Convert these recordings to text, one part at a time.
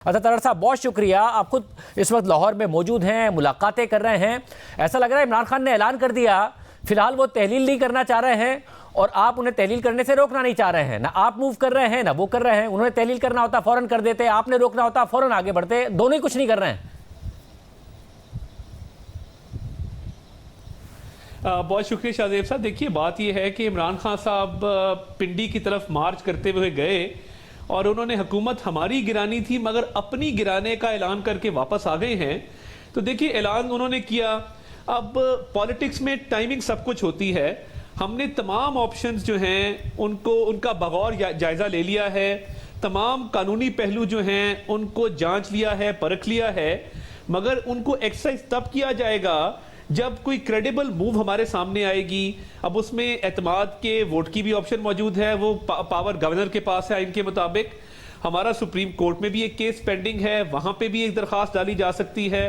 अच्छा तरर साहब, बहुत शुक्रिया। आप खुद इस वक्त लाहौर में मौजूद हैं, मुलाकातें कर रहे हैं। ऐसा लग रहा है इमरान खान ने ऐलान कर दिया, फिलहाल वो तहलील नहीं करना चाह रहे हैं और आप उन्हें तहलील करने से रोकना नहीं चाह रहे हैं। ना आप मूव कर रहे हैं ना वो कर रहे हैं। उन्होंने तहलील करना होता फौरन कर देते, आपने रोकना होता फौरन आगे बढ़ते। दोनों ही कुछ नहीं कर रहे हैं। बहुत शुक्रिया शाहजेब साहब। देखिए, बात यह है कि इमरान खान साहब पिंडी की तरफ मार्च करते हुए गए और उन्होंने हुकूमत हमारी गिरानी थी मगर अपनी गिराने का ऐलान करके वापस आ गए हैं। तो देखिए, ऐलान उन्होंने किया। अब पॉलिटिक्स में टाइमिंग सब कुछ होती है। हमने तमाम ऑप्शंस जो हैं उनका बगौर जायज़ा ले लिया है। तमाम कानूनी पहलू जो हैं उनको जांच लिया है, परख लिया है, मगर उनको एक्सरसाइज तब किया जाएगा जब कोई क्रेडिबल मूव हमारे सामने आएगी। अब उसमें एतमाद के वोट की भी ऑप्शन मौजूद है, वो पावर गवर्नर के पास है आइन के मुताबिक। हमारा सुप्रीम कोर्ट में भी एक केस पेंडिंग है, वहां पे भी एक दरखास्त डाली जा सकती है।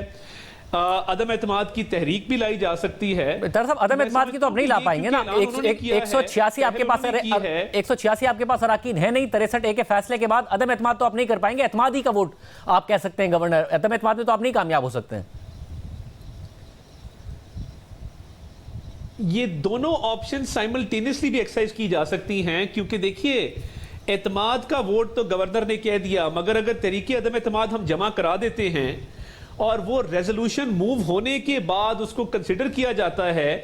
अदम एतमाद की तहरीक भी लाई जा सकती है। दरअसल अदम एतमाद की तो आप नहीं ला पाएंगे ना। 186 आपके पास है, 186 आपके पास अराकीन है नहीं। 63A के फैसले के बाद अदम एतमाद तो आप नहीं कर पाएंगे। एतमाद ही का वोट आप कह सकते हैं गवर्नर, अदम एतमाद में तो आप नहीं कामयाब हो सकते हैं। ये दोनों ऑप्शन साइमल्टेनियसली भी एक्सरसाइज की जा सकती हैं, क्योंकि देखिए, एतमाद का वोट तो गवर्नर ने कह दिया, मगर अगर तरीके अदम एतमाद हम जमा करा देते हैं और वो रेजोल्यूशन मूव होने के बाद उसको कंसिडर किया जाता है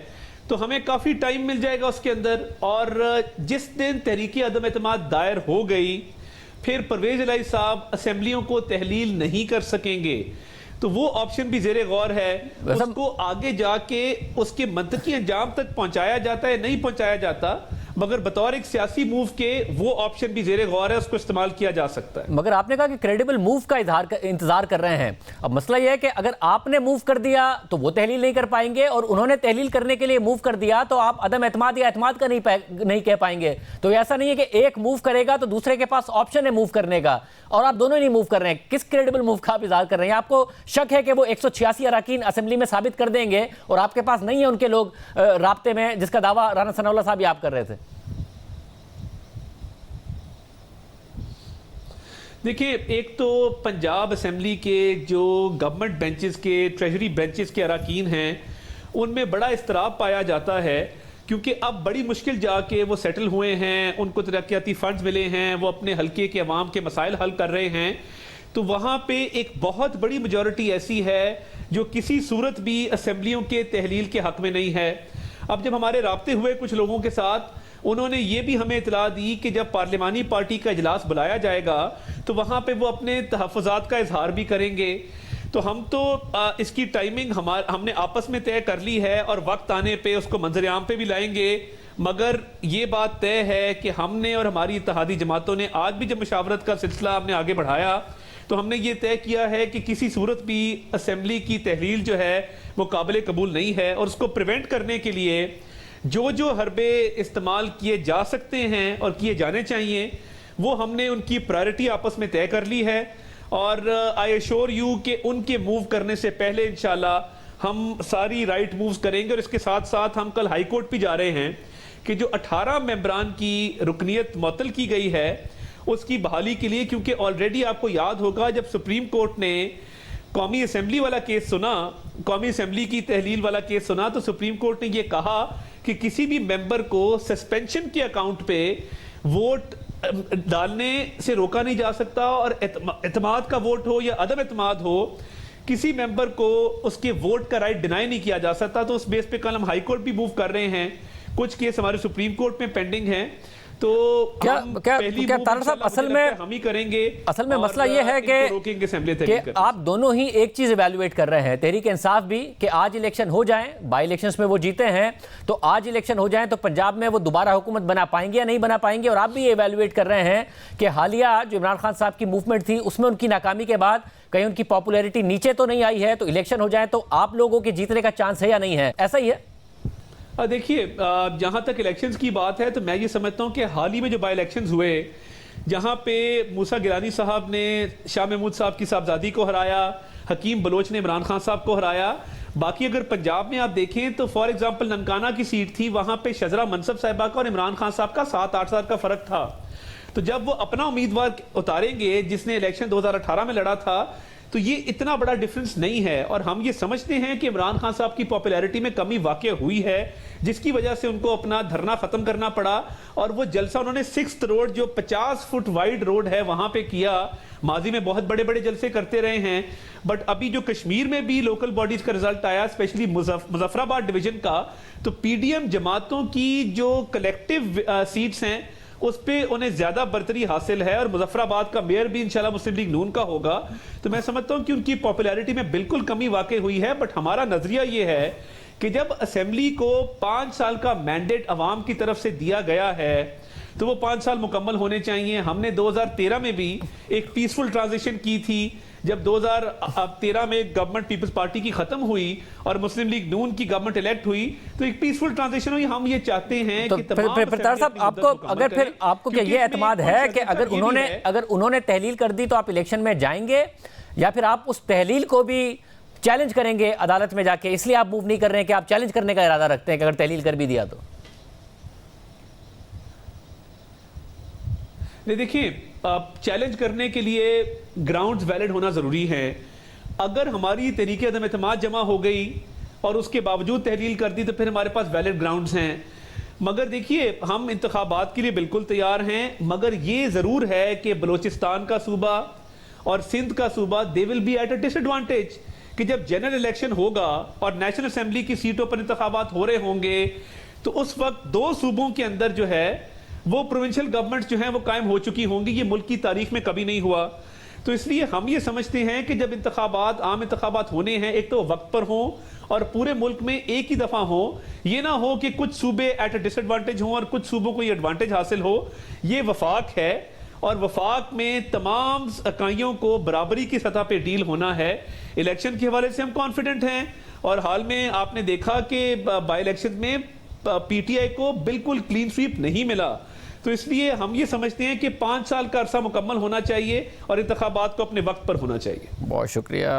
तो हमें काफी टाइम मिल जाएगा उसके अंदर। और जिस दिन तहरीके अदम एतमाद दायर हो गई, फिर परवेज इलाही साहब असेंबलियों को तहलील नहीं कर सकेंगे। तो वो ऑप्शन भी जेरे गौर है। उसको आगे जाके उसके मंतकी अंजाम तक पहुंचाया जाता है, नहीं पहुंचाया जाता, मगर बतौर एक सियासी मूव के वो ऑप्शन भी जेरे गौर है, उसको इस्तेमाल किया जा सकता है। मगर आपने कहा कि क्रेडिबल मूव का इंतजार कर रहे हैं। अब मसला यह है कि अगर आपने मूव कर दिया तो वो तहलील नहीं कर पाएंगे, और उन्होंने तहलील करने के लिए मूव कर दिया तो आप अदम एतमाद या एतमाद का नहीं कह पाएंगे। तो ऐसा नहीं है कि एक मूव करेगा तो दूसरे के पास ऑप्शन है मूव करने का, और आप दोनों नहीं मूव कर रहे हैं। किस क्रेडिबल मूव का आप इंतजार कर रहे हैं? आपको शक है कि वो 186 अराकीन असेंबली में साबित कर देंगे और आपके पास नहीं है उनके लोग राब्ते में, जिसका दावा राना सनाउल्लाह साहब आप कर रहे थे। देखिए, एक तो पंजाब असेंबली के जो गवर्नमेंट बेंचेस के, ट्रेजरी बेंचेस के अराकीन हैं, उनमें बड़ा इस्तराब पाया जाता है, क्योंकि अब बड़ी मुश्किल जाके वो सेटल हुए हैं, उनको तरक्याती फंड्स मिले हैं, वो अपने हल्के के अवाम के मसाइल हल कर रहे हैं। तो वहाँ पे एक बहुत बड़ी मेजॉरिटी ऐसी है जो किसी सूरत भी असेंबलियों के तहलील के हक में नहीं है। अब जब हमारे राब्ते हुए कुछ लोगों के साथ, उन्होंने ये भी हमें इतला दी कि जब पार्लिमानी पार्टी का इजलास बुलाया जाएगा तो वहाँ पे वो अपने तहफ़्फ़ुज़ात का इजहार भी करेंगे। तो हम तो इसकी टाइमिंग हमने आपस में तय कर ली है और वक्त आने पे उसको मंजर आम पे भी लाएंगे। मगर ये बात तय है कि हमने और हमारी इत्तेहादी जमातों ने आज भी जब मुशावरत का सिलसिला हमने आगे बढ़ाया तो हमने ये तय किया है कि किसी सूरत भी असेंबली की तहलील जो है वो काबिल कबूल नहीं है, और उसको प्रिवेंट करने के लिए जो जो हरबे इस्तेमाल किए जा सकते हैं और किए जाने चाहिए वो हमने उनकी प्रायोरिटी आपस में तय कर ली है। और आई एश्योर यू कि उनके मूव करने से पहले इंशाल्लाह हम सारी राइट मूव्स करेंगे। और इसके साथ साथ हम कल हाई कोर्ट भी जा रहे हैं कि जो 18 मेंबरान की रुकनीत मुअत्तल की गई है उसकी बहाली के लिए, क्योंकि ऑलरेडी आपको याद होगा जब सुप्रीम कोर्ट ने कौमी असेंबली वाला केस सुना, कौमी असेंबली की तहलील वाला केस सुना, तो सुप्रीम कोर्ट ने यह कहा कि किसी भी मेंबर को सस्पेंशन के अकाउंट पे वोट डालने से रोका नहीं जा सकता, और एतमाद का वोट हो या अदम एतमाद हो, किसी मेंबर को उसके वोट का राइट डिनाई नहीं किया जा सकता। तो उस बेस पे कल हम हाई कोर्ट भी मूव कर रहे हैं, कुछ केस हमारे सुप्रीम कोर्ट में पेंडिंग हैं। तो क्या तारड़ साहब, असल में हम ही करेंगे। असल में मसला यह है कि आप दोनों ही एक चीज इवैल्यूएट कर रहे हैं, तहरीक इंसाफ भी, कि आज इलेक्शन हो जाएं, बाई इलेक्शंस में वो जीते हैं, तो आज इलेक्शन हो जाएं तो पंजाब में वो दोबारा हुकूमत बना पाएंगे या नहीं बना पाएंगे। और आप भी ये इवैल्यूएट कर रहे हैं कि हालिया जो इमरान खान साहब की मूवमेंट थी उसमें उनकी नाकामी के बाद कहीं उनकी पॉपुलैरिटी नीचे तो नहीं आई है, तो इलेक्शन हो जाए तो आप लोगों के जीतने का चांस है या नहीं है? ऐसा ही है। देखिए, जहां तक इलेक्शंस की बात है तो मैं ये समझता हूं कि हाल ही में जो बाई इलेक्शंस हुए, जहां पे मूसा गिलानी साहब ने शाह महमूद साहब की साहबजादी को हराया, हकीम बलोच ने इमरान खान साहब को हराया। बाकी अगर पंजाब में आप देखें तो फॉर एग्जांपल ननकाना की सीट थी, वहां पे शजरा मनसब साहिबा का और इमरान खान साहब का 7-8 साल का फर्क था। तो जब वो अपना उम्मीदवार उतारेंगे जिसने इलेक्शन 2018 में लड़ा था, तो ये इतना बड़ा डिफरेंस नहीं है। और हम ये समझते हैं कि इमरान खान साहब की पॉपुलैरिटी में कमी वाकई हुई है, जिसकी वजह से उनको अपना धरना खत्म करना पड़ा। और वो जलसा उन्होंने 6th रोड, जो 50 फुट वाइड रोड है, वहां पे किया। माजी में बहुत बड़े बड़े जलसे करते रहे हैं, बट अभी जो कश्मीर में भी लोकल बॉडीज का रिजल्ट आया, स्पेशली मुजफ्फराबाद डिवीजन का, तो पीडीएम जमातों की जो कलेक्टिव सीट्स हैं उस पे उन्हें ज्यादा बर्तरी हासिल है। और मुजफ्फराबाद का मेयर भी इंशाल्लाह मुस्लिम लीग नून का होगा। तो मैं समझता हूं कि उनकी पॉपुलैरिटी में बिल्कुल कमी वाकई हुई है। बट हमारा नजरिया यह है कि जब असेंबली को 5 साल का मैंडेट अवाम की तरफ से दिया गया है, तो वो 5 साल मुकम्मल होने चाहिए। हमने 2013 में भी एक पीसफुल ट्रांजिशन की थी। जब 2013 में गवर्नमेंट पीपल्स पार्टी की खत्म हुई और मुस्लिम लीग नून की गवर्नमेंट इलेक्ट हुई, तो एक पीसफुल ट्रांजिशन हुई। हम ये चाहते हैं तो कि प्रताप साहब, आपको क्या ये एतमाद है कि अगर उन्होंने तहलील कर दी तो आप इलेक्शन में जाएंगे, या फिर आप उस तहलील को भी चैलेंज करेंगे अदालत में जाके, इसलिए आप मूव नहीं कर रहे हैं कि आप चैलेंज करने का इरादा रखते हैं कि अगर तहलील कर भी दिया तो? नहीं, देखिए, चैलेंज करने के लिए ग्राउंड्स वैलिड होना जरूरी है। अगर हमारी तरीके अदम एतमाद जमा हो गई और उसके बावजूद तहलील कर दी, तो फिर हमारे पास वैलिड ग्राउंड्स हैं। मगर देखिए, हम इंतखाबात के लिए बिल्कुल तैयार हैं, मगर ये जरूर है कि बलोचिस्तान का सूबा और सिंध का सूबा, they will be at a disadvantage, कि जब जनरल इलेक्शन होगा और नेशनल असेंबली की सीटों पर इंतखाबात हो रहे होंगे, तो उस वक्त 2 सूबों के अंदर जो है वो प्रोविंशियल गवर्नमेंट्स जो हैं वो कायम हो चुकी होंगी। ये मुल्क की तारीख में कभी नहीं हुआ। तो इसलिए हम ये समझते हैं कि जब इंतखाबात, आम इंतखाबात होने हैं, एक तो वक्त पर हो और पूरे मुल्क में एक ही दफा हो। ये ना हो कि कुछ सूबे एट अ डिसएडवांटेज हो और कुछ सूबों को ये एडवांटेज हासिल हो। ये वफाक है और वफाक में तमाम इकाइयों को बराबरी की सतह पे डील होना है। इलेक्शन के हवाले से हम कॉन्फिडेंट हैं। और हाल में आपने देखा कि बाई इलेक्शन में पीटीआई को बिल्कुल क्लीन स्वीप नहीं मिला। तो इसलिए हम ये समझते हैं कि 5 साल का अरसा मुकम्मल होना चाहिए और इंतखाबात को अपने वक्त पर होना चाहिए। बहुत शुक्रिया।